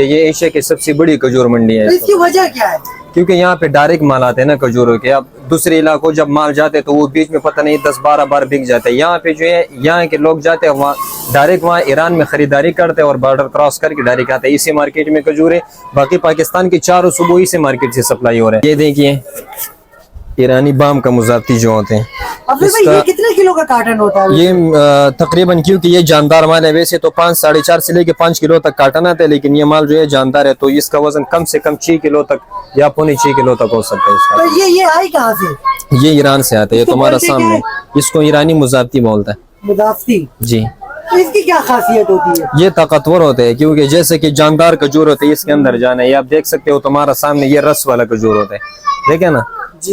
یہ ایشیا کی سب سے بڑی کھجور منڈی ہے. اس کی وجہ کیا ہے؟ کیونکہ یہاں پہ ڈائریکٹ مال آتے ہیں نا کھجوروں کے. اب دوسرے علاقوں جب مال جاتے تو وہ بیچ میں پتہ نہیں 10-12 بار بک جاتے ہیں. یہاں پہ جو ہے یہاں کے لوگ جاتے ہیں وہاں ڈائریکٹ وہاں ایران میں خریداری کرتے ہیں اور بارڈر کراس کر کے ڈائریکٹ آتے ہیں. اسی مارکیٹ میں کھجوریں باقی پاکستان کی چاروں صوبوں سے مارکیٹ سے سپلائی ہو رہے ہیں. یہ دیکھیے ایرانی بام کا مضافتی جو ہوتے ہیں. یہ کتنے کلو کا کارٹن ہوتا ہے؟ یہ تقریباً کیونکہ یہ جاندار مال ہے ویسے تو 4.5 سے لے کے 5 کلو تک کارٹن آتا ہے لیکن یہ مال جو ہے جاندار ہے تو اس کا وزن کم سے کم 6 کلو تک یا 6.25 کلو تک ہو سکتا ہے. اس کا یہ آئی کہاں سے؟ یہ ایران سے آتا ہے. یہ تمہارا سامنے اس کو ایرانی مضافتی بولتا ہے. مضافتی جی. اس کی کیا خاصیت ہوتی ہے؟ یہ طاقتور ہوتے ہیں کیونکہ جیسے کہ جاندار کھجور ہوتے ہیں اس کے اندر جانا ہے. یہ آپ دیکھ سکتے ہو تمہارا سامنے یہ رس والا کھجور ہوتا ہے دیکھیں نا.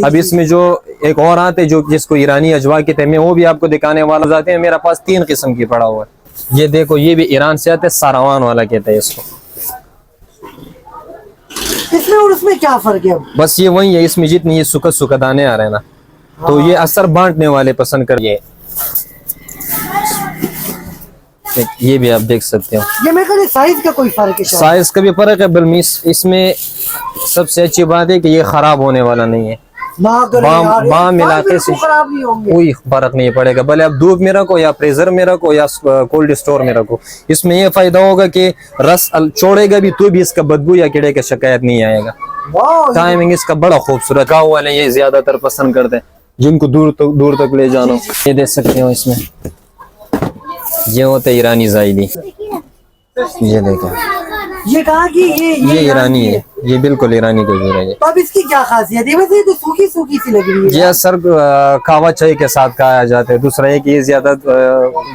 اب اس میں جو ایک اور آتے جو جس کو ایرانی اجوا کہتے ہیں میں وہ بھی آپ کو دکھانے والا جاتے ہیں. میرا پاس 3 قسم کی پڑا ہوا ہے. یہ دیکھو یہ بھی ایران سے آتے ہے ساروان والا کہتے ہیں اس کو. اس میں اور اس میں کیا فرق ہے؟ بس یہ وہی ہے اس میں جتنی یہ سکھ دانے آ رہے ہیں نا تو یہ اثر بانٹنے والے پسند کر یہ بھی آپ دیکھ سکتے ہو. یہ میں کہتے سائز کا کوئی فرق ہے؟ سائز کا بھی فرق ہے بلمیس. اس میں سب سے اچھی بات ہے کہ یہ خراب ہونے والا نہیں ہے. بام علاقے سے کوئی فرق نہیں پڑے گا بھلے آپ دھوپ میں رکھو یا فریزر میں رکھو یا کولڈ اسٹور میں رکھو. اس میں یہ فائدہ ہوگا کہ رس چھوڑے گا بھی تو بھی اس کا بدبو یا کیڑے کا شکایت نہیں آئے گا. ٹائمنگ اس کا بڑا خوبصورت ہے. والے یہ زیادہ تر پسند کرتے ہیں جن کو دور تک لے جانا. یہ دیکھ سکتے ہو اس میں یہ ہوتا ہے ایرانی زائدی. یہ دیکھیں یہ کہا کہ یہ ایرانی ہے. یہ بالکل ایرانی کھجور ہے. تو اب اس کی کیا خاصیت ہے؟ ویسے تو سوکھی سی لگ رہی ہے. یہ سر کھاوا چائے کے ساتھ کھایا جاتا ہے. دوسرا ہے کہ یہ زیادہ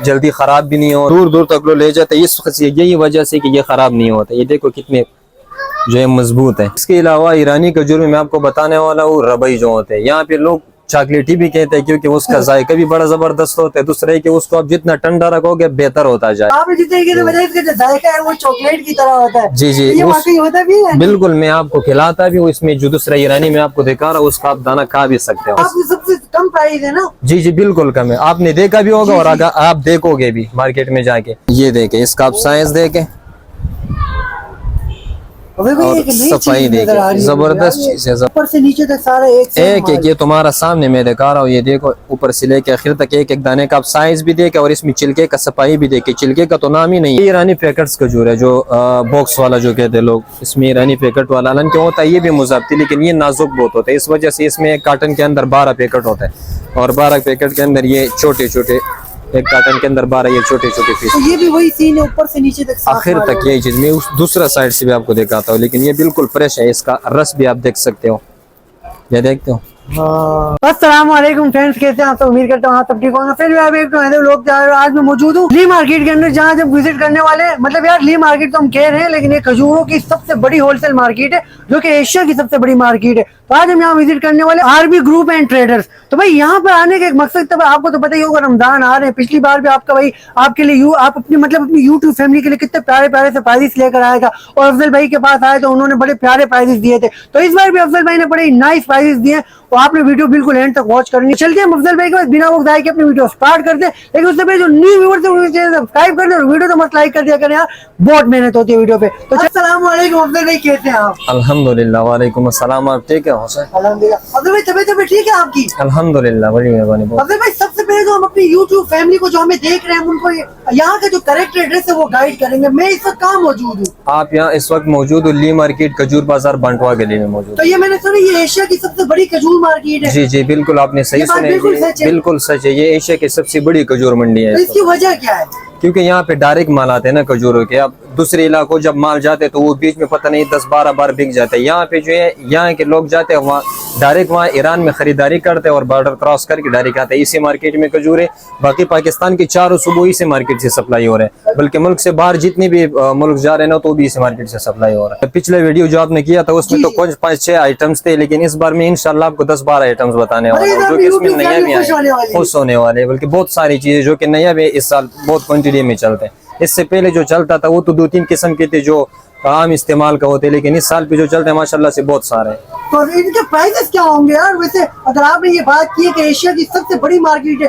جلدی خراب بھی نہیں ہو دور تک لو لے جاتے ہیں. اس یہی وجہ سے کہ یہ خراب نہیں ہوتا. یہ دیکھو کتنے جو ہے مضبوط ہے. اس کے علاوہ ایرانی کھجور میں آپ کو بتانے والا ہوں ربئی جو ہوتے ہیں. یہاں پہ لوگ چاکلیٹی بھی کہتے ہیں کیونکہ اس کا ذائقہ بھی بڑا زبردست ہوتا ہے. دوسرا ہے کہ اس کو آپ جتنا ٹھنڈا رکھو گے بہتر ہوتا جائے. آپ نے جتنے کہ اس کا جو ذائقہ ہے وہ چاکلیٹ کی طرح ہوتا ہے. جی جی یہ واقعی ہوتا بھی ہے. بالکل میں آپ کو کھلاتا بھی ہوں. اس میں جو دوسرا ایرانی میں آپ کو دکھا رہا ہوں اس کا آپ دانہ کھا بھی سکتے ہو. آپ سب سے کم پرائز ہے نا؟ جی جی بالکل کم ہے. آپ نے دیکھا بھی ہوگا اور اگر آپ دیکھو گے بھی مارکیٹ میں جا کے. یہ دیکھیں اس کا آپ سائز دیکھیں اور صفائی دیکھیں زبردست چیز ہے. اوپر سے نیچے تک سارا ایک یہ تمہارا سامنے میں دکھا رہا ہوں. یہ دیکھو اوپر سے لے کے آخر تک ایک دانے کا آپ سائز بھی دیکھیں اور اس میں چلکے کا صفائی بھی دیکھیں. چلکے کا تو نام ہی نہیں. یہ ایرانی پیکٹس کھجور ہے جو باکس والا جو کہتے ہیں لوگ. اس میں ایرانی پیکٹ والا حالانکہ ہوتا ہے یہ بھی مضافتی لیکن یہ نازک بہت ہوتا ہے. اس وجہ سے اس میں ایک کارٹن کے اندر 12 پیکٹ ہوتا ہے اور 12 پیکٹ کے اندر یہ چھوٹے ایک کارٹن کے اندر 12 یہ چھوٹے پیس. یہ بھی وہی سین ہے اوپر سے نیچے تک آخر تک یہی چیز. میں اس دوسرا سائڈ سے بھی آپ کو دکھاتا ہوں لیکن یہ بالکل فریش ہے. اس کا رس بھی آپ دیکھ سکتے ہو. یہ دیکھتے ہو. السلام علیکم فرینڈز، کیسے ہیں آپ؟ امید کرتا ہوں آپ سب ٹھیک ہوں گے. پھر آپ ایک لوگ آج میں موجود ہوں لی مارکیٹ کے اندر جہاں جب وزٹ کرنے والے مطلب یار لی مارکیٹ تو ہم کہہ رہے ہیں لیکن یہ کھجوروں کی سب سے بڑی ہول سیل مارکیٹ ہے جو کہ ایشیا کی سب سے بڑی مارکیٹ ہے. تو آج ہم یہاں وزٹ کرنے والے RB گروپ اینڈ ٹریڈرز. تو بھائی یہاں پر آنے کا ایک مقصد تھا. آپ کو تو پتہ ہی ہوگا رمضان آ رہے ہیں. پچھلی بار بھی آپ کا بھائی آپ کے لیے آپ اپنی اپنی یوٹیوب فیملی کے لیے کتنے پیارے سے پرائزز لے کر آیا تھا اور افضل بھائی کے پاس آئے تو انہوں نے بڑے پیارے پرائزز دیے تھے. تو اس بار بھی افضل بھائی نے بڑے نائس پرائزز دیے اور آپ نے ویڈیو بالکل اینڈ تک واچ کرنی. چلتے ہیں افضل بھائی کے پاس بنا وقت ضائع کے اپنی ویڈیو سٹارٹ کرتے ہیں. لیکن اس سے پہلے جو نیو ویورز ہیں انہیں چینل سبسکرائب کر دیں اور ویڈیو تو مست لائک کر دیا کریں یار. بہت محنت ہوتی ہے ویڈیو پہ. تو السلام علیکم افضل بھائی، کیسے ہیں آپ؟ الحمدللہ. وعلیکم السلام. آپ ٹھیک ہے حسین؟ الحمدللہ. افضل بھائی طبیعت ٹھیک ہے آپ کی؟ الحمدللہ بڑی مہربانی. افضل بھائی سب سے پہلے تو ہم اپنی یوٹیوب فیملی کو جو ہمیں دیکھ رہے ہیں ان کو یہاں کا جو کریکٹ ایڈریس ہے وہ گائیڈ کریں گے. میں اس وقت کہاں موجود ہوں؟ آپ یہاں اس وقت موجود ہو لی مارکیٹ کھجور بازار بانٹوا گلی میں موجود. تو یہ میں نے سنا یہ ایشیا کی سب سے بڑی کھجور مارکیٹ ہے. جی جی بالکل آپ نے صحیح سنا. بالکل سچ ہے. یہ ایشیا کی سب سے بڑی کھجور منڈی ہے. اس کی وجہ کیا ہے؟ کیونکہ یہاں پہ ڈائریکٹ مال آتے ہیں نا کھجوروں کے. اب دوسرے علاقوں جب مال جاتے تو وہ بیچ میں پتہ نہیں 10-12 بار بک جاتے ہیں. یہاں پہ جو ہے یہاں کے لوگ جاتے ہیں وہاں ڈائریکٹ وہاں ایران میں خریداری کرتے ہیں اور بارڈر کراس کر کے ڈائریکٹ آتے ہیں. اسی مارکیٹ میں کھجوریں باقی پاکستان کی چاروں صوبوں سے مارکیٹ سے سپلائی ہو رہے ہیں. بلکہ ملک سے باہر جتنی بھی ملک جا رہے ہیں نا تو بھی اسی مارکیٹ سے سپلائی ہو رہا ہے. پچھلے ویڈیو جو آپ نے کیا تھا اس میں تو کچھ 5-6 آئٹمس تھے لیکن اس بار میں انشاءاللہ آپ کو 10-12 آئٹمس بتانے والا ہوں جو کہ اس میں نیا بھی آئے خوش ہونے والے. بلکہ بہت ساری چیزیں جو کہ نیا بھی اس سال بہت کوانٹٹی میں چلتے ہیں. اس سے پہلے جو چلتا تھا وہ تو 2-3 قسم کے تھے جو عام استعمال کا ہوتے لیکن اس سال پہ جو چلتے ہیں ماشاءاللہ سے بہت سارے ہیں. تو ان کے پرائزز کیا ہوں گے یار؟ ویسے اگر آپ نے یہ بات کی ہے کہ ایشیا کی سب سے بڑی مارکیٹ ہے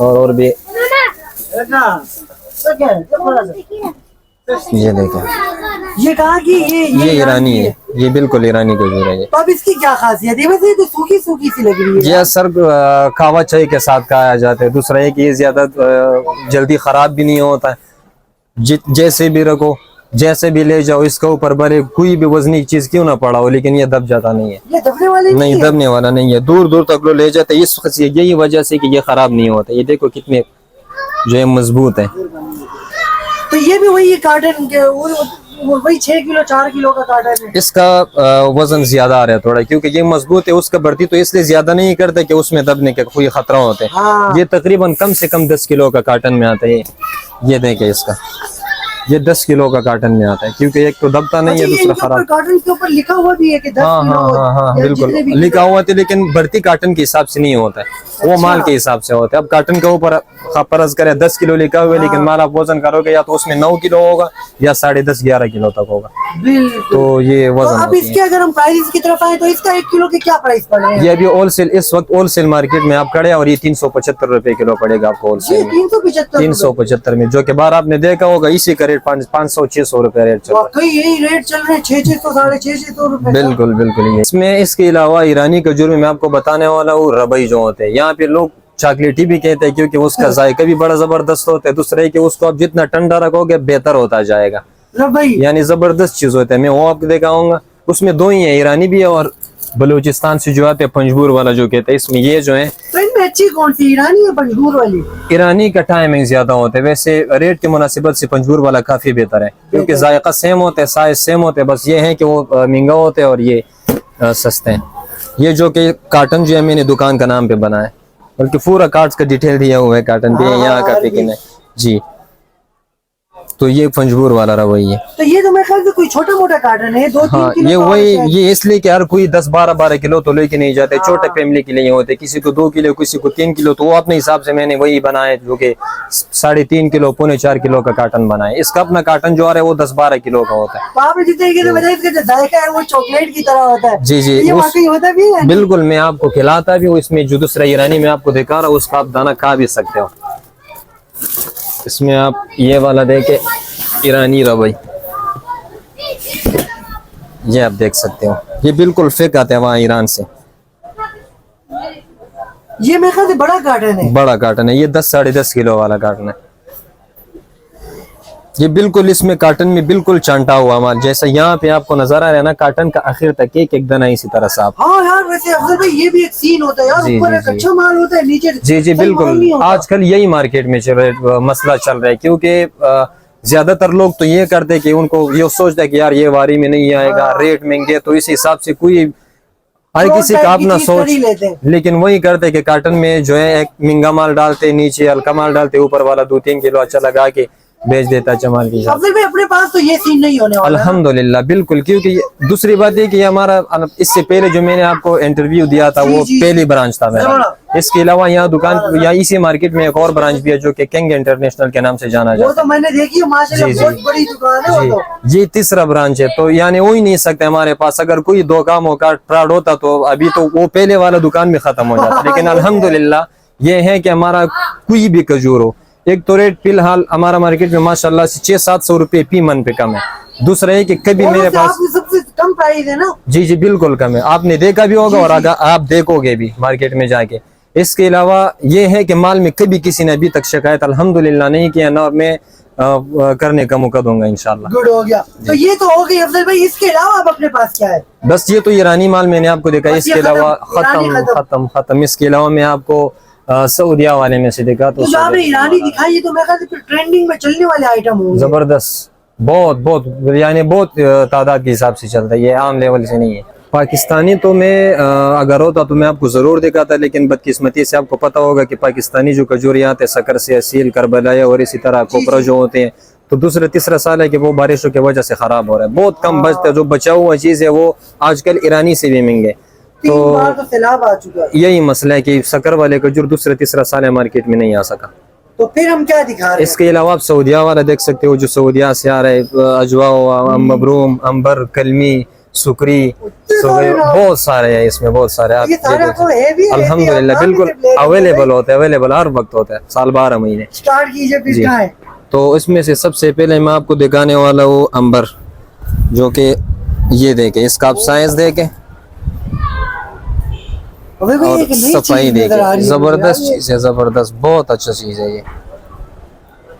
اور بھی یہ دیکھیں یہ کہاں کی یہ ایرانی ہے, یہ بالکل ایرانی کھجور ہے. تو اب اس کی کیا خاصیت ہے؟ ویسے تو سوکھی سوکھی سی لگ رہی ہے. یہ سر کھاوا چائے کے ساتھ کھایا جاتا ہے. دوسرا ہے کہ یہ زیادہ جلدی خراب بھی نہیں ہوتا ہے. جیسے بھی رکھو جیسے بھی لے جاؤ اس کے اوپر بھلے کوئی بھی وزنی چیز کیوں نہ پڑا ہو لیکن یہ دب جاتا نہیں ہے. یہ دبنے والی نہیں, دبنے والا نہیں ہے. دور دور تک لو لے جاتے اس یہی وجہ سے کہ یہ خراب نہیں ہوتا. یہ دیکھو کتنے جو ہے مضبوط ہے. تو یہ بھی وہی کارٹن وہی 6 کلو 4 کلو کا کارٹن ہے. اس کا وزن زیادہ آ رہا ہے تھوڑا کیونکہ یہ مضبوط ہے. اس کا بڑھتی تو اس لیے زیادہ نہیں کرتے کہ اس میں دبنے کا کوئی خطرہ ہوتا ہے. یہ تقریباً کم سے کم 10 کلو کا کارٹن میں آتا ہے. یہ دیکھیں اس کا یہ 10 کلو کا کارٹن میں آتا ہے کیونکہ ایک تو دبتا نہیں ہے دوسرا خراب. کارٹن کے اوپر لکھا ہوا بھی ہے کہ 10 کلو. ہاں بالکل لکھا ہوا تھا لیکن بڑھتی کارٹن کے حساب سے نہیں ہوتا ہے, وہ مال کے حساب سے ہوتا ہے. اب کارٹن کے اوپر فرض کرے 10 کلو لکھا ہوا ہے لیکن مال آپ وزن کرو گے یا تو اس میں 9 کلو ہوگا یا 10.5 11 کلو تک ہوگا. تو یہ وزن اب اس کے اگر ہم پرائس کی طرف آئیں تو اس کا 1 کلو کے کیا پرائس پڑ رہے ہیں؟ یہ ابھی ہول سیل اس وقت ہول سیل مارکیٹ میں آپ کھڑے اور یہ 375 روپے کلو پڑے گا آپ کو ہول سیل میں. 375 میں جو کہ باہر آپ نے دیکھا ہوگا اسی کا ریٹ 500-600 روپے ریٹ چل رہا ہے. یہی ریٹ چل رہے ہیں 600 650 روپے. بالکل بالکل. اس میں اس کے علاوہ ایرانی کھجور میں آپ کو بتانے والا ہوں ربئی جو ہوتے ہیں. یہاں پہ لوگ چاکلیٹی بھی کہتے ہیں کیونکہ اس کا ذائقہ بھی بڑا زبردست ہوتا ہے. دوسرا ہے کہ اس کو آپ جتنا ٹھنڈا رکھو گے بہتر ہوتا جائے گا. یعنی زبردست چیز ہوتا ہے. میں وہ آپ کو دکھاؤں گا. اس میں 2 ہی ہیں, ایرانی بھی ہے اور بلوچستان سے جو آتے ہیں پنجبور والا جو کہتے ہیں. اس میں یہ جو ہے تو ان میں اچھی کون سی ایرانی یا پنجبور والی؟ ایرانی کا ٹائمنگ زیادہ ہوتا ہے. ویسے ریٹ کی مناسبت سے پنجبور والا کافی بہتر ہے کیونکہ ذائقہ سیم ہوتا ہے, سائز سیم ہوتے ہیں. بس یہ ہے کہ وہ مہنگا ہوتے ہیں اور یہ سستے ہیں. یہ جو کہ کارٹن جو ہے میں نے دکان کا نام پہ بنا ہے بلکہ پورا کارڈز کا ڈیٹیل دیا ہوا ہے کارٹن پہ یہاں کا پکن ہے جی. تو یہ پنجبور والا روئی ہے. تو یہ تو میرے خیال سے کوئی چھوٹا موٹا کارٹن ہے 2-3 کلو. یہ وہی یہ اس لیے کہ ہر کوئی 10-12 کلو تو لے کے نہیں جاتے. چھوٹے فیملی کے لیے ہوتے, کسی کو 2 کلو کسی کو 3 کلو. تو وہ اپنے حساب سے میں نے وہی بنایا جو کہ 3.5 کلو 4.5 کلو کا کارٹن بنایا. اس کا اپنا کارٹن جو آ رہا ہے وہ 10-12 کلو کا ہوتا ہے. آپ جتنے کی وجہ اس کا جو ذائقہ ہے وہ چاکلیٹ کی طرح ہوتا ہے. جی جی یہ واقعی ہوتا بھی ہے. بالکل میں آپ کو کھلاتا بھی ہوں. اس میں جو دوسرا ایرانی میں آپ کو دکھا رہا ہوں اس کا آپ دانہ کھا بھی سکتے ہو. اس میں آپ یہ والا دیکھیں ایرانی روئی یہ آپ دیکھ سکتے ہو. یہ بالکل فیک آتے ہیں وہاں ایران سے. یہ میرے خیال سے بڑا کارٹن ہے. بڑا کارٹن ہے. یہ 10-10.5 کلو والا کارٹن ہے. یہ بالکل اس میں کارٹن میں بالکل چانٹا ہوا مال جیسا یہاں پہ آپ کو نظر آ رہا ہے نا. کارٹن کا آخر تک ایک دانہ اسی طرح صاف. ہاں یار ویسے افضل بھائی یہ بھی ایک سین ہوتا ہے یار. اوپر ایک اچھا مال ہوتا ہے نیچے جی بالکل. آج کل یہی مارکیٹ میں مسئلہ چل رہا ہے کیونکہ زیادہ تر لوگ تو یہ کرتے کہ ان کو یہ سوچتا ہے کہ یار یہ واری میں نہیں آئے گا, ریٹ مہنگے, تو اس حساب سے کوئی ہر کسی کا اپنا سوچ. لیکن وہی کرتے کہ کارٹن میں جو ہے ایک مہنگا مال ڈالتے, نیچے ہلکا مال ڈالتے, اوپر والا 2-3 کلو اچھا لگا کے بیچ دیتا چمال کی. اپنے پاس تو یہ سین نہیں ہونے والا الحمدللہ. بالکل. کیونکہ دوسری بات یہ کہ ہمارا اس سے پہلے جو میں نے آپ کو انٹرویو دیا تھا وہ پہلی برانچ تھا میرا. اس کے علاوہ یہاں دکان یا اسی مارکیٹ میں ایک اور برانچ بھی ہے جو کہ کنگ انٹرنیشنل کے نام سے جانا جاتا ہے. وہ تو میں نے دیکھی ماشاءاللہ بہت بڑی دکان ہے وہ تو. یہ تیسرا برانچ ہے. تو یعنی ہو ہی نہیں سکتے ہمارے پاس. اگر کوئی 2 کام کا فراڈ ہوتا تو ابھی تو وہ پہلے والا دکان بھی ختم ہو جاتا. لیکن الحمدللہ یہ ہے کہ ہمارا کوئی بھی کھجور ہو, ایک تو ریٹ فی الحال ہمارا مارکیٹ میں ماشاءاللہ سے 600-700 روپے فی من پہ کم ہے. دوسرا ہے کہ کبھی میرے پاس سب سے کم پرائز ہے نا. جی بالکل کم ہے. آپ نے دیکھا بھی ہوگا اور آپ دیکھو گے بھی مارکیٹ میں جا کے. اس کے علاوہ یہ ہے کہ مال میں کبھی کسی نے ابھی تک شکایت الحمدللہ نہیں کیا, نہ میں کرنے کا موقع دوں گا انشاءاللہ. گڈ ہو گیا. تو یہ تو ہو گئی افضل بھائی. اس کے علاوہ اب اپنے پاس کیا ہے؟ بس یہ تو ایرانی مال میں نے آپ کو دیکھا. اس کے علاوہ ختم. اس کے علاوہ میں آپ کو سعودیہ والے میں سے دیکھا تو آپ نے ایرانی دکھائی تو میں کہا کہ ٹرینڈنگ میں چلنے والے آئٹم ہوں گے. زبردست. بہت یعنی بہت تعداد کے حساب سے چلتا ہے. یہ عام لیول سے نہیں ہے. پاکستانی تو میں اگر ہوتا تو میں آپ کو ضرور دکھاتا, لیکن بدقسمتی سے آپ کو پتہ ہوگا کہ پاکستانی جو کھجوریات ہیں سکر سے اصیل, کربلائی اور اسی طرح کوپرا جو ہوتے ہیں تو دوسرا تیسرا سال ہے کہ وہ بارشوں کی وجہ سے خراب ہو رہا ہے. بہت کم بچتے ہیں. جو بچا ہوا چیز ہے وہ آج کل ایرانی سے بھی مہنگے. تو سیلاب آ چکا ہے. یہی مسئلہ ہے کہ سکر والے کھجور دوسرا تیسرا سال ہے مارکیٹ میں نہیں آ سکا. تو پھر ہم کیا دکھا رہے ہیں؟ اس کے علاوہ آپ سعودیہ والا دیکھ سکتے ہو جو سعودیہ سے آ رہا ہے. اجوا, مبروم, امبر, کلمی, سکری بہت سارے ہیں اس میں، بہت سارے. آپ یہ سارے آپ کو heavy ہے، الحمدللہ آپ بالکل سے اویلیبل ہوتے ہیں، اویلیبل ہر وقت ہوتا ہے، سال 12 مہینے. اسٹارٹ کیجئے پھر جی. کہاں ہے؟ تو اس میں سے سب سے پہلے میں آپ کو دکھانے والا ہوں امبر، جو کہ یہ دیکھیں، اس کا آپ سائز دیکھیں ابھی بھی اور ایک نئی صفائی چیز نظر آ دیکھیں. رہی ہے زبردست مجھے. چیز ہے، زبردست، بہت اچھا چیز ہے یہ.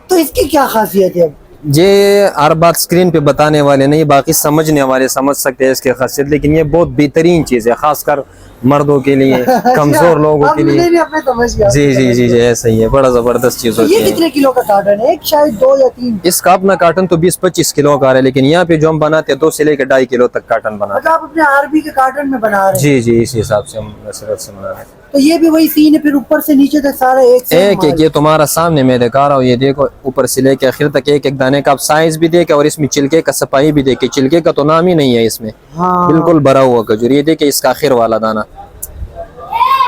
تو اس کی کیا خاصیت ہے؟ یہ ہر بات اسکرین پہ بتانے والے نہیں، باقی سمجھنے والے سمجھ سکتے ہیں اس کی خاصیت، لیکن یہ بہت بہترین چیز ہے، خاص کر مردوں کے لیے، کمزور لوگوں کے لیے. اپنے سمجھ گیا. جی جی جی جی ایسا ہی ہے، بڑا زبردست چیز تو ہوتی یہ ہے. کتنے کلو کا کارٹن ہے؟ ایک شاید 2 یا 3؟ اس کا اپنا کارٹن تو 20-25 کلو کا ہے، لیکن یہاں پہ جو ہم بناتے ہیں 2 سے لے کے 2.5 کلو تک کارٹن بناتے مطلب آپ اپنے عربی کے کارٹن میں بنا رہے ہیں. ہیں؟ جی جی اسی حساب سے ہم نصرت سے بنا رہے ہیں. تو یہ بھی وہی سین ہے، پھر اوپر سے نیچے تک سارا ایک سے ایک یہ تمہارا سامنے میں دکھا رہا ہوں، یہ دیکھو اوپر سے لے کے آخر تک ایک ایک دانے کا آپ سائز بھی دیکھیں، اور اس میں چلکے کا صفائی بھی دیکھیں. چلکے کا تو نام ہی نہیں ہے اس میں، بالکل بھرا ہوا کھجور. یہ دیکھیں اس کا آخر والا دانا،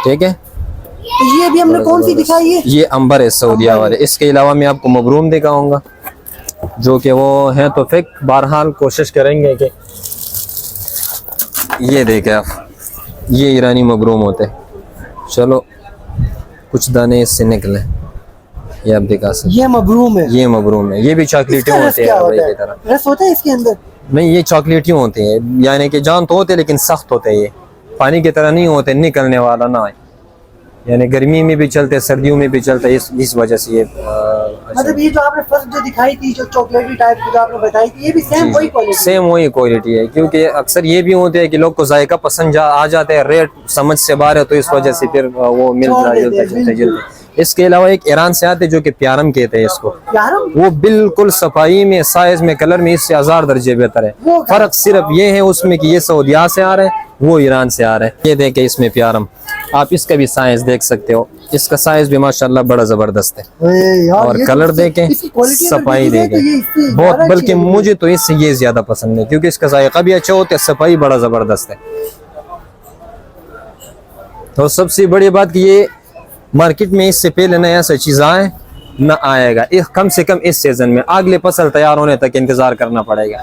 ٹھیک ہے. تو یہ بھی ہم نے کون سی دکھائی ہے؟ یہ امبر ہے سعودیہ والے. اس کے علاوہ میں آپ کو مبروم دکھاؤں گا، جو کہ وہ ہیں تو فیک. بہرحال کوشش کریں گے کہ یہ دیکھیں آپ، یہ ایرانی مبروم ہوتے. چلو کچھ دانے اس سے نکلے، یہ آپ دکھا سکتے. یہ مبروم ہے، یہ مبروم ہے. یہ بھی چاکلیٹی ہوتے ہیں ربڑی کی طرح. رس ہوتا ہے اس کے اندر؟ نہیں، یہ چاکلیٹی ہوتے ہیں، یعنی کہ جان تو ہوتے لیکن سخت ہوتے ہیں. یہ پانی کی طرح نہیں ہوتے، نکلنے والا نہ ہے. یعنی گرمی میں بھی چلتے، سردیوں میں بھی چلتے، اس وجہ سے یہ مطلب یہ جو آپ نے فرسٹ جو دکھائی تھی، جو چاکلیٹی ٹائپ کی جو آپ نے بتائی تھی، یہ بھی سیم وہی کوالٹی؟ سیم وہی کوالٹی ہے. کیونکہ اکثر یہ بھی ہوتے ہیں کہ لوگ کو ذائقہ پسند آ جاتے ہیں، ریٹ سمجھ سے باہر ہے، تو اس وجہ سے پھر وہ ملتا جلتا. اس کے علاوہ ایک ایران سے آتے جو کہ پیارم کہتے ہیں اس کو. وہ بالکل صفائی میں، سائز میں، کلر میں اس سے 1000 درجے بہتر ہے. فرق صرف یہ ہے اس میں کہ یہ سعودیہ سے آ رہے ہیں، وہ ایران سے آ رہے ہیں. یہ دیکھیں اس میں پیارم، آپ اس کا بھی سائز دیکھ سکتے ہو. اس کا سائز بھی ماشاءاللہ بڑا زبردست ہے. اور کلر دیکھیں، صفائی دیکھیں، بہت. بلکہ مجھے تو اس سے یہ زیادہ پسند ہے، کیونکہ اس کا ذائقہ بھی اچھا ہوتا ہے، صفائی بڑا زبردست ہے. اور سب سے بڑی بات کہ یہ مارکیٹ میں اس سے پہلے نہ ایسا چیز آئے نہ آئے گا. کم سے کم اس سیزن میں، اگلے فصل تیار ہونے تک انتظار کرنا پڑے گا.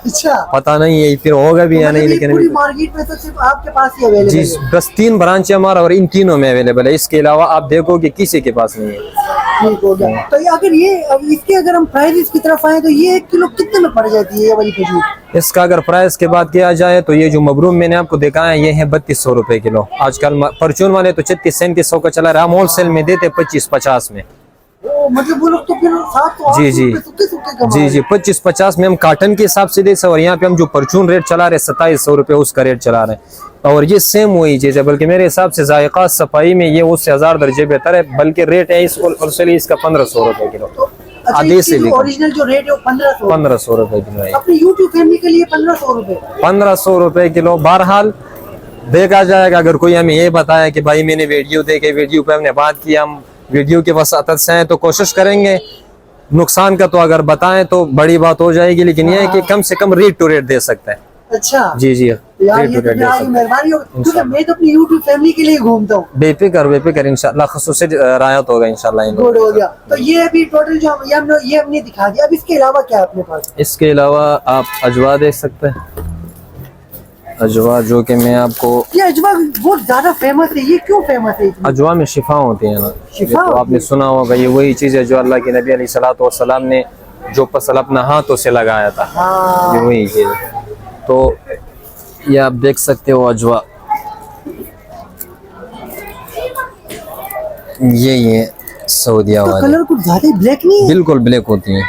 پتہ نہیں ہے پھر ہوگا بھی یا نہیں، لیکن پوری مارکیٹ میں تو صرف آپ کے پاس ہی اویلیبل ہے. جی بس 3 برانچ ہے ہمارا، اور ان تینوں میں اویلیبل ہے. اس کے علاوہ آپ دیکھو کہ کسی کے پاس نہیں ہے. ٹھیک ہو گیا. تو اگر یہ اس کے اگر ہم پرائز کی طرف آئیں تو یہ 1 کلو کتنے میں پڑ جاتی ہے یہ والی کھجور؟ اس کا اگر پرائز کے بات کیا جائے تو یہ جو مبروم میں نے آپ کو دکھایا ہے، یہ ہے 3200 روپے کلو. آج کل پرچون والے تو 3600-3700 کا چلا رہا ہے، ہم ہول سیل میں دیتے 2550 میں. مطلب وہ لوگ تو پھر 700 جی جی جی جی 2550 میں ہم کاٹن کے حساب سے دے سکتے. اور یہاں پہ ہم جو پرچون ریٹ چلا رہے 2700 روپے اس کا ریٹ چلا رہے ہیں. اور یہ سیم وہی چیز ہے، بلکہ میرے حساب سے ذائقہ صفائی میں یہ اس سے 1000 درجے بہتر ہے. بلکہ ریٹ ہے اس کا 1500 روپے کلو. آدھے سے بھی اوریجنل جو ریٹ ہے وہ 1500 روپے کلو ہے. اپنی یوٹیوب فیملی کے لیے 1500 روپے 1500 روپے کلو. بہرحال دیکھا جائے گا. اگر کوئی ہمیں یہ بتایا کہ بھائی میں نے ویڈیو دیکھے، ویڈیو پہ ہم نے بات کی، ہم ویڈیو کے وساطت سے ہیں، تو کوشش کریں گے. نقصان کا تو اگر بتائیں تو بڑی بات ہو جائے گی، لیکن یہ ہے کہ کم سے کم ریٹ ٹو ریٹ دے سکتے ہیں. اچھا جی جی ریٹ ٹو ریٹ دے سکتے ہیں. مہربانی ہوگی، کیونکہ میں تو اپنی یوٹیوب فیملی کے لیے گھومتا ہوں. بے فکر انشاءاللہ خصوصی رعایت ہوگا انشاءاللہ. گڈ ہو گیا. تو یہ ابھی ٹوٹل جو یہ ہم نے دکھا دیا. اب اس کے علاوہ کیا اپنے پاس؟ اس کے علاوہ آپ اجوا دیکھ سکتے ہیں. اجوا جو کہ میں آپ کو، یہ اجوا بہت زیادہ فیمس ہے. یہ کیوں فیمس ہے؟ اجوا میں شفا ہوتی ہے نا. شفا تو آپ نے سنا ہوگا، یہ وہی چیز ہے جو اللہ کے نبی علیہ الصلوۃ والسلام نے جو فصل اپنا ہاتھوں سے لگایا تھا، یہ وہی چیز ہے. تو یہ آپ دیکھ سکتے ہو اجوا، یہ سعودیہ والے. کلر کچھ زیادہ بلیک نہیں ہے؟ بالکل بلیک ہوتی ہیں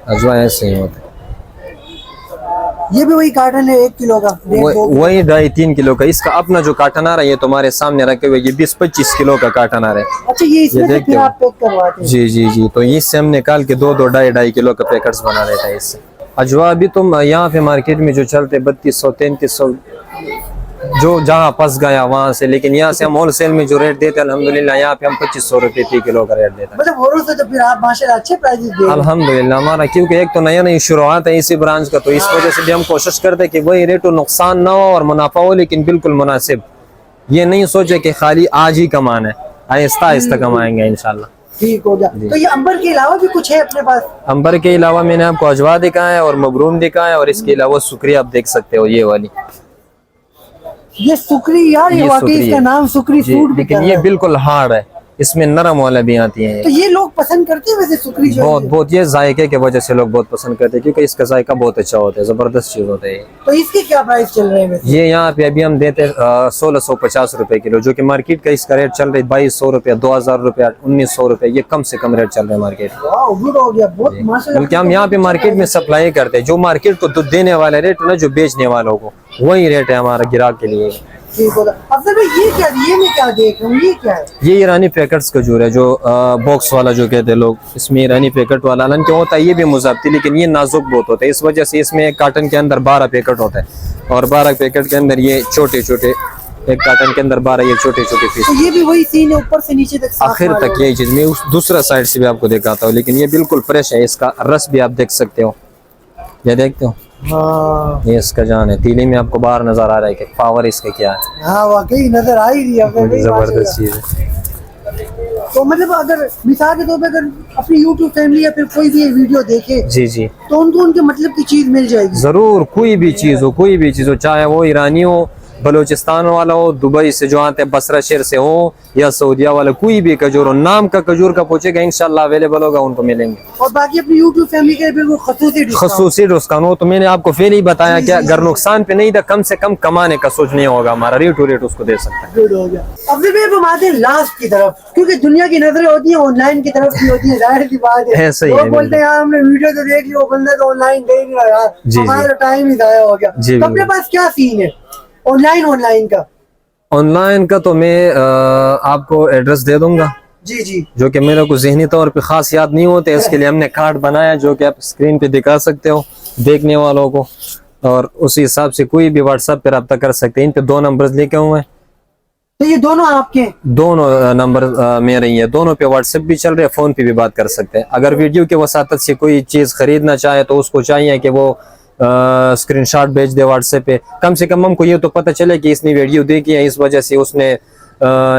اجوا، ایسے ہی ہوتے ہیں. یہ بھی وہی کارٹن ہے 1 کلو کا، وہی 2.5-3 کلو کا. اس کا اپنا جو کارٹن آ رہا ہے یہ تمہارے سامنے رکھے ہوئے، یہ 20-25 کلو کا کارٹن آ رہا ہے. اچھا یہ اس میں سے پھر آپ پیک کرواتے ہیں؟ جی جی جی. تو اس سے ہم نکال کے 2-2.5 کلو کا پیکٹس بنا دیتا ہے. اس سے اجوا ابھی تم یہاں پہ مارکیٹ میں جو چلتے 3200-3300 جو جہاں پس گیا وہاں سے، لیکن یہاں سے ہم ہول سیل میں جو ریٹ دیتے ہیں الحمدللہ یہاں پہ ہم 2500 روپے فی کلو کا ریٹ دیتے ہیں. مطلب ہوروں سے تو پھر آپ ماشاءاللہ اچھے پرائزز دے رہے ہیں. الحمدللہ ہمارا کیونکہ ایک تو نئی شروعات ہے اسی برانچ کا، تو اس وجہ سے بھی ہم کوشش کرتے کہ وہی ریٹ و نقصان نہ ہو اور منافع ہو، لیکن بالکل مناسب. یہ نہیں سوچے کہ خالی آج ہی کمانا ہے، آہستہ آہستہ کمائیں گے انشاءاللہ. ٹھیک ہو گیا. تو یہ امبر کے علاوہ بھی کچھ ہے اپنے پاس؟ امبر کے علاوہ میں نے آپ کو اجوا دکھایا ہے اور مبروم دکھایا ہے، اور اس کے علاوہ سکری آپ دیکھ سکتے ہو، یہ والی یہ سکری یار، یہ واقعی اس کا نام سکری جی، فروٹ، لیکن یہ بالکل ہارڈ ہے، اس میں نرم والا بھی آتی ہیں. تو یہ لوگ پسند کرتے ہیں ویسے سکری جو بہت بہت یہ ذائقے کی وجہ سے لوگ بہت پسند کرتے ہیں، کیونکہ اس کا ذائقہ بہت اچھا ہوتا ہے، زبردست چیز ہوتا ہے. تو اس کے کیا پرائس چل رہے ہیں ویسے؟ یہ یہاں پہ ابھی ہم دیتے 1650 روپے کلو، جو کہ مارکیٹ کا اس کا ریٹ چل رہا ہے 2200 روپے، 2000 روپے، 1900 روپے. یہ کم سے کم ریٹ چل رہا ہے مارکیٹ. واو گڈ ہو گیا بہت ماشاءاللہ. بلکہ ہم یہاں پہ مارکیٹ میں سپلائی کرتے ہیں، جو مارکیٹ کو دودھ دینے والا ریٹ ہے نا، جو بیچنے والوں کو وہی ریٹ ہے ہمارا گراہک کے لیے. ٹھیک ہوگا. افضل بھائی یہ کیا، یہ میں کیا دیکھ رہا ہوں، یہ کیا ہے؟ یہ ایرانی پیکٹس کھجور ہے، جو باکس والا جو کہتے ہیں لوگ، اس میں ایرانی پیکٹ والا حالانکہ ہوتا ہے یہ بھی مضافتی، لیکن یہ نازک بہت ہوتا ہے، اس وجہ سے اس میں ایک کارٹن کے اندر 12 پیکٹ ہوتا ہے، اور 12 پیکٹ کے اندر یہ چھوٹے چھوٹے، ایک کارٹن کے اندر 12 یہ چھوٹے چھوٹے پیس. تو یہ بھی وہی سین ہے اوپر سے نیچے تک صاف آخر تک یہی چیز میں دوسرا سائڈ سے بھی آپ کو دکھاتا ہوں، لیکن یہ بالکل فریش ہے. اس کا رس بھی آپ دیکھ سکتے ہو، یہ دیکھتے ہو، ہاں یہ اس کا جان ہے. تیلی میں آپ کو باہر نظر آ رہا ہے کہ پاور اس کا کیا ہے. ہاں واقعی نظر آ ہی رہی ہے. زبردست چیز ہے. تو مطلب اگر مثال کے طور پہ اگر اپنی یوٹیوب فیملی یا پھر کوئی بھی ویڈیو دیکھے جی جی تو ان کو ان کے مطلب کی چیز مل جائے گی ضرور. کوئی بھی چیز ہو، کوئی بھی چیز ہو، چاہے وہ ایرانی ہو، بلوچستان والا ہو، دبئی سے جو آتے ہیں بصرہ شہر سے ہو، یا سعودیہ والا، کوئی بھی کھجور ہو، نام کا کھجور کا پوچھے گا انشاءاللہ اویلیبل ہوگا، ان کو ملیں گے. اور باقی اپنی یوٹیوب فیملی کے بالکل خصوصی ڈسکاؤنٹ. خصوصی ڈسکاؤنٹ ہو تو میں نے آپ کو پہلے ہی بتایا کہ اگر نقصان پہ نہیں تھا، کم سے کم کمانے کا سوچ نہیں ہوگا ہمارا، ریٹ ٹو ریٹ اس کو دے سکتا ہے. گڈ ہو گیا. اب بھی ہم آتے ہیں لاسٹ کی طرف، کیونکہ دنیا کی نظریں ہوتی ہیں آن لائن کی طرف بھی ہوتی ہیں، ظاہر سی بات ہے. ایسا ہی ہے. لوگ بولتے ہیں یار ہم نے ویڈیو تو دیکھ لی، وہ بندہ تو آن لائن دیکھ رہا ہے جی یار، ہمارا ٹائم ہی ضائع ہو گیا. جی تو اپنے پاس کیا سین ہے آن لائن کا؟ آن لائن کا تو میں آپ کو ایڈریس دے دوں گا، جی جی جو کہ میرے کو ذہنی طور پہ خاص یاد نہیں ہوتے، اس کے لیے ہم نے کارڈ بنایا جو کہ آپ اسکرین پہ دکھا سکتے ہو دیکھنے والوں کو، اور اسی حساب سے کوئی بھی واٹس ایپ پہ رابطہ کر سکتے ہیں. ان پہ 2 نمبرز لکھے ہوئے ہیں. تو یہ دونوں آپ کے؟ دونوں نمبر میرے ہی ہیں، دونوں پہ واٹس ایپ بھی چل رہے ہیں، فون پہ بھی بات کر سکتے ہیں. اگر ویڈیو کے وساطت سے کوئی چیز خریدنا چاہے تو اس کو چاہیے کہ وہ اسکرین شاٹ بھیج دے واٹس ایپ پہ. کم سے کم ہم کو یہ تو پتہ چلے کہ اس نے ویڈیو دیکھی ہے، اس وجہ سے اس نے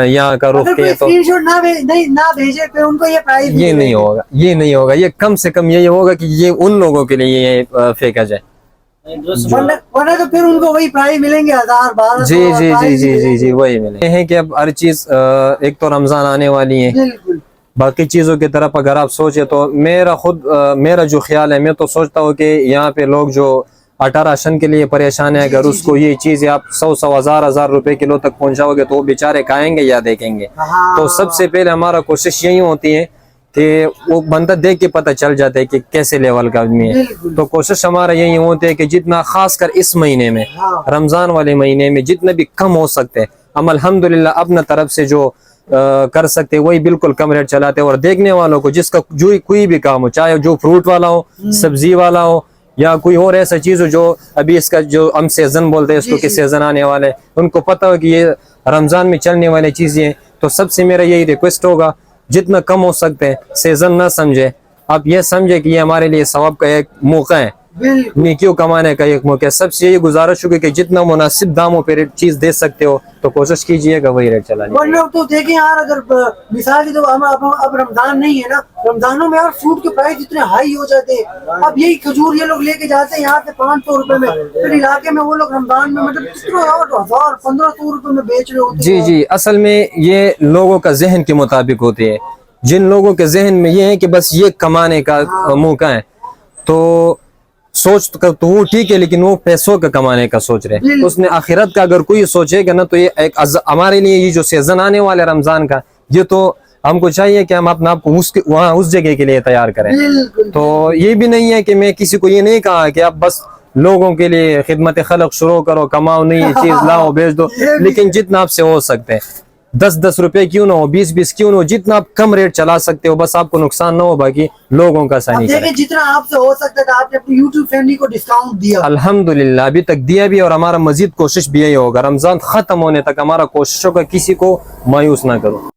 یہاں کا رخ کیا. تو اسکرین شاٹ نہ بھیجے پھر ان کو یہ پرائز یہ نہیں ہوگا، یہ نہیں ہوگا. یہ کم سے کم یہی ہوگا کہ یہ ان لوگوں کے لیے یہ پھینکا جائے، ورنہ تو پھر ان کو وہی پرائز ملیں گے 1000 1200. جی جی جی جی جی جی وہی ملے. یہ ہے کہ اب ہر چیز ایک تو رمضان آنے والی ہے، بالکل. باقی چیزوں کی طرف اگر آپ سوچے تو میرا جو خیال ہے، میں تو سوچتا ہوں کہ یہاں پہ لوگ جو آٹا راشن کے لیے پریشان ہیں، اگر اس کو یہ چیز آپ 100 1000 روپے کلو تک پہنچاؤ گے تو وہ بیچارے کھائیں گے یا دیکھیں گے. تو سب سے پہلے ہمارا کوشش یہی ہوتی ہے کہ وہ بندہ دیکھ کے پتہ چل جاتا ہے کہ کیسے لیول کا آدمی ہے. تو کوشش ہمارا یہی ہوتی ہے کہ جتنا خاص کر اس مہینے میں، رمضان والے مہینے میں، جتنا بھی کم ہو سکتے ہیں ہم الحمدللہ اپنا طرف سے جو کر سکتے وہی بالکل کم ریٹ چلاتے ہیں. اور دیکھنے والوں کو جس کا جو کوئی بھی کام ہو، چاہے جو فروٹ والا ہو، سبزی والا ہو، یا کوئی اور ایسا چیز ہو جو ابھی اس کا جو ہم سیزن بولتے ہیں اس کو کہ سیزن آنے والے، ان کو پتہ ہو کہ یہ رمضان میں چلنے والی چیزیں ہیں. تو سب سے میرا یہی ریکویسٹ ہوگا جتنا کم ہو سکتے ہیں سیزن نہ سمجھے، آپ یہ سمجھے کہ یہ ہمارے لیے ثواب کا ایک موقع ہے، نیکیوں کمانے کا ایک موقع ہے. سب سے یہ گزارش ہوگی کہ جتنا مناسب داموں پہ چیز دے سکتے ہو تو کوشش کیجئے گا وہی ریٹ چلانے. ورنہ تو دیکھیں یار، اگر مثال کی تو اب رمضان نہیں ہے نا، رمضانوں میں یار فروٹ کے پرائز اتنے ہائی ہو جاتے ہیں. اب یہی کھجور یہ لوگ لے کے جاتے ہیں یہاں سے 500 روپے میں، پھر علاقے میں وہ لوگ رمضان میں مطلب کتنا 1000 1500 روپے میں بیچ رہے ہوتے ہیں. جی جی اصل میں یہ لوگوں کا ذہن کے مطابق ہوتی ہے. جن لوگوں کے ذہن میں یہ ہے کہ بس یہ کمانے کا موقع ہے تو سوچ تو وہ ٹھیک ہے، لیکن وہ پیسوں کا کمانے کا سوچ رہے. اس نے آخرت کا اگر کوئی سوچے گا نا تو یہ ایک ہمارے لیے یہ جو سیزن آنے والے رمضان کا، یہ تو ہم کو چاہیے کہ ہم اپنا آپ کو وہاں اس جگہ کے لیے تیار کریں. تو یہ بھی نہیں ہے کہ میں کسی کو یہ نہیں کہا کہ آپ بس لوگوں کے لیے خدمت خلق شروع کرو، کماؤ نہیں، یہ چیز لاؤ بیچ دو، لیکن جتنا آپ سے ہو سکتے ہیں 10 روپے کیوں نہ ہو، 20 کیوں نہ ہو، جتنا آپ کم ریٹ چلا سکتے ہو، بس آپ کو نقصان نہ ہو، باقی لوگوں کا آسانی کریں. جتنا آپ سے ہو سکتا تھا آپ نے اپنی یوٹیوب فیملی کو ڈسکاؤنٹ دیا، الحمدللہ ابھی تک دیا بھی، اور ہمارا مزید کوشش بھی یہی ہوگا رمضان ختم ہونے تک ہمارا کوشش ہوگا کسی کو مایوس نہ کرو.